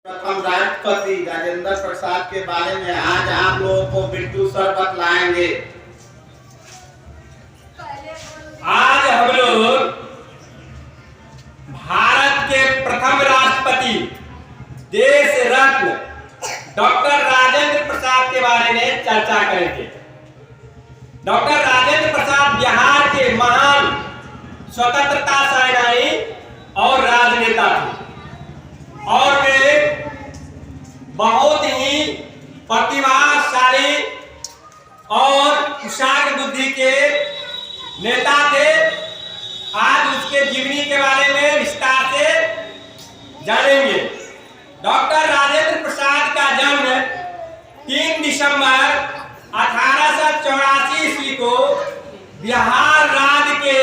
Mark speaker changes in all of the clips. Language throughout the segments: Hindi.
Speaker 1: प्रथम राष्ट्रपति राजेंद्र प्रसाद के बारे में आज आप लोगों को बिट्टू सर बतलाएंगे।
Speaker 2: आज हम लोग भारत के प्रथम राष्ट्रपति देश रत्न डॉक्टर राजेंद्र प्रसाद के बारे में चर्चा करेंगे। डॉक्टर राजेंद्र प्रसाद बिहार के महान स्वतंत्रता सेनानी और राजनेता थे और वे बहुत ही प्रतिभाशाली और कुशाग्र बुद्धि के नेता थे। आज उसके जीवनी के बारे में विस्तार से जानेंगे। डॉक्टर राजेंद्र प्रसाद का जन्म 3 दिसंबर 1884 ईस्वी को बिहार राज्य के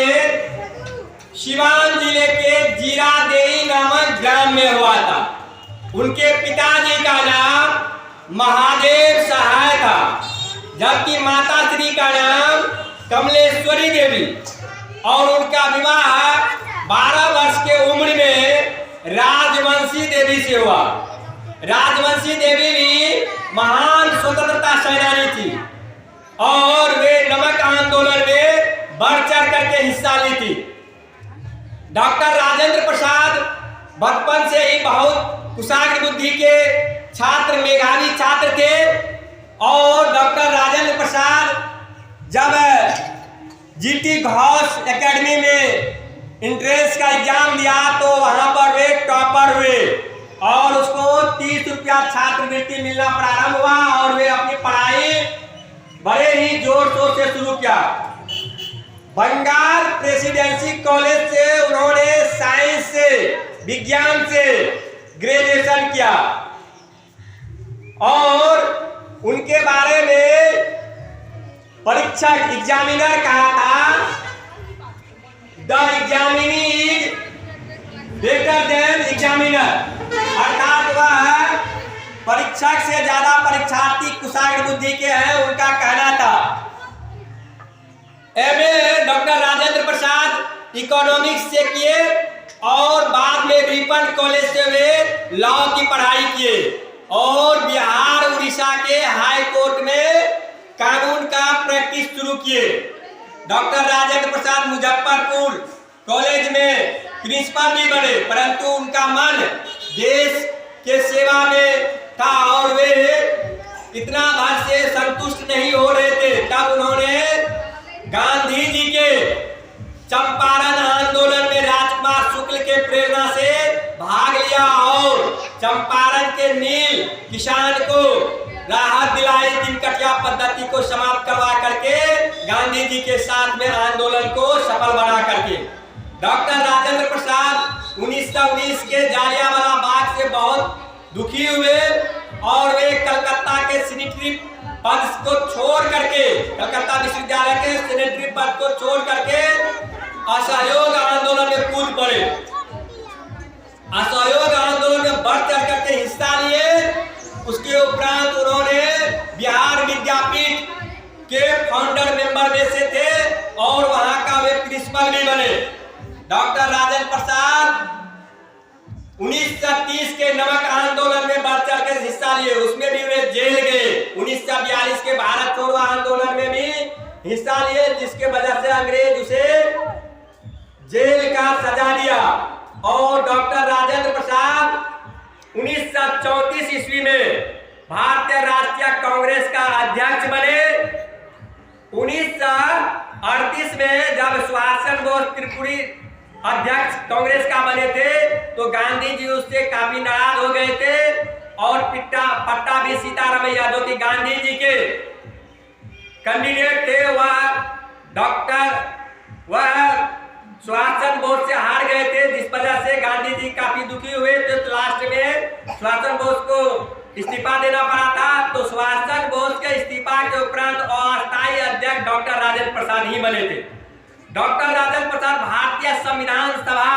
Speaker 2: सिवान जिले के जीरादेई नामक ग्राम में हुआ था। उनके पिताजी का नाम महादेव सहाय था, जबकि माता श्री का नाम कमलेश्वरी देवी, और उनका विवाह 12 वर्ष के उम्र में राजवंशी देवी से हुआ। राजवंशी देवी भी महान स्वतंत्रता सेनानी थी और वे नमक आंदोलन में बढ़ चढ़ करके हिस्सा ली थी। डॉक्टर राजेंद्र प्रसाद बचपन से ही बहुत कुशाग्र बुद्धि के छात्र, मेधावी छात्र थे और डॉक्टर राजेंद्र प्रसाद जब जीटी घोष एकेडमी में इंट्रेंस का एग्जाम दिया तो वहां पर वे टॉपर हुए और उसको 30 रुपया छात्रवृत्ति मिलना प्रारंभ हुआ और वे अपनी पढ़ाई बड़े ही जोर शोर से शुरू किया। बंगाल प्रेसिडेंसी कॉलेज से उन्होंने साइंस से, विज्ञान से ग्रेजुएशन किया और उनके बारे में परीक्षक एग्जामिनर कहा था, the examinee is better than examiner, अर्थात वह परीक्षक से ज्यादा परीक्षार्थी कुशाग्र बुद्धि के हैं, उनका कहना था। MA doctor Rajendra Prasad economics से किए और बाद में रिपन कॉलेज से वे लॉ की पढ़ाई किए और बिहार उड़ीसा के हाई कोर्ट में कानून का प्रैक्टिस शुरू किए। डॉक्टर राजेंद्र प्रसाद मुजफ्फरपुर कॉलेज में प्रिंसिपल भी बने, परंतु उनका मन देश के सेवा में था और वे इतना भर से संतुष्ट नहीं हो रहे थे। तब उन्होंने गांधी जी के चंपारण आंदोलन में राजकुमार शुक्ल के प्रेरणा से भाग लिया और चंपारण के नील किसान को राहत दिलाई, दिनकटिया पद्धति को समाप्त करवा करके गांधी जी के साथ में आंदोलन को सफल बना करके। डॉक्टर राजेंद्र प्रसाद 1919 के जालियांवाला बाग से बहुत दुखी हुए और वे कलकत्ता के सेनेटरी पद को छोड़ करके, कलकत्ता विश्वविद्यालय के सेनेटरी पद को छोड़ करके असहयोग आंदोलन में कूद पड़े। असहयोग आंदोलन में बढ़ चढ़ करके हिस्सा लिए। उसके उपरांत उन्होंने बिहार विद्यापीठ के फाउंडर मेंबर में से थे और वहां का वे प्रिंसिपल भी बने। डॉक्टर राजेंद्र प्रसाद 1930 के नमक आंदोलन में बढ़ चढ़ कर हिस्सा लिए, उसमें भी वे जेल गए। 1942 के भारत छोड़ो आंदोलन में भी हिस्सा लिए, जिसके वजह से अंग्रेज उसे जेल का सजा दिया। और डॉक्टर राजेंद्र प्रसाद 1934 ईस्वी में भारतीय राष्ट्रीय कांग्रेस का अध्यक्ष बने। 1938 में जब सुभाष चंद्र बोस त्रिपुरी अध्यक्ष कांग्रेस का बने थे तो गांधी जी उससे काफी नाराज हो गए थे और पट्टा भी सीतारामैया जो कि गांधी जी के कैंडिडेट थे, वह सुभाष चंद्र बोस से हार गए थे, जिस वजह से गांधी जी काफी दुखी हुए थे। तो लास्ट में सुभाष चंद्र बोस को इस्तीफा देना पड़ा था। तो सुभाष चंद्र बोस के इस्तीफा के उपरांत अस्थायी अध्यक्ष डॉक्टर राजेंद्र प्रसाद ही बने थे। डॉक्टर राजेंद्र प्रसाद भारतीय संविधान सभा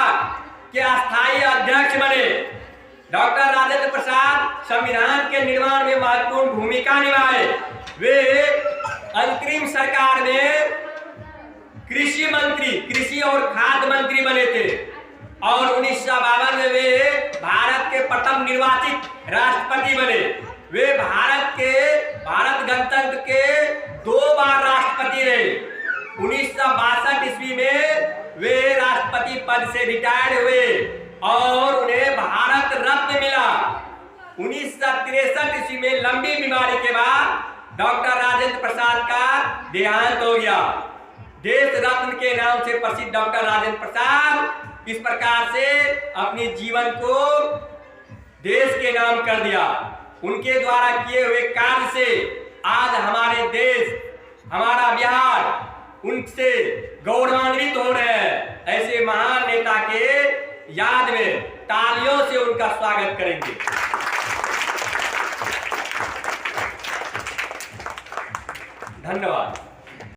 Speaker 2: के अस्थायी अध्यक्ष बने। डॉक्टर राजेंद्र प्रसाद संविधान के निर्माण में महत्वपूर्ण भूमिका निभाए। वे अंतरिम सरकार में कृषि मंत्री, कृषि और खाद्य मंत्री बने थे। और 1952 में वे भारत के प्रथम निर्वाचित राष्ट्रपति बने। वे भारत गणतंत्र के 2 बार राष्ट्रपति रहे। 1962 ईस्वी में वे राष्ट्रपति पद से रिटायर्ड हुए और उन्हें भारत रत्न मिला। 1963 ईस्वी में लंबी बीमारी के बाद डॉक्टर राजेंद्र प्रसाद का देहांत हो गया। देश रत्न के नाम से प्रसिद्ध डॉक्टर राजेंद्र प्रसाद इस प्रकार से अपने जीवन को देश के नाम कर दिया। उनके द्वारा किए हुए कार्य से आज हमारे देश, हमारा बिहार उनसे गौरवान्वित हो रहे हैं। ऐसे महान नेता के याद में तालियों से उनका स्वागत करेंगे। धन्यवाद।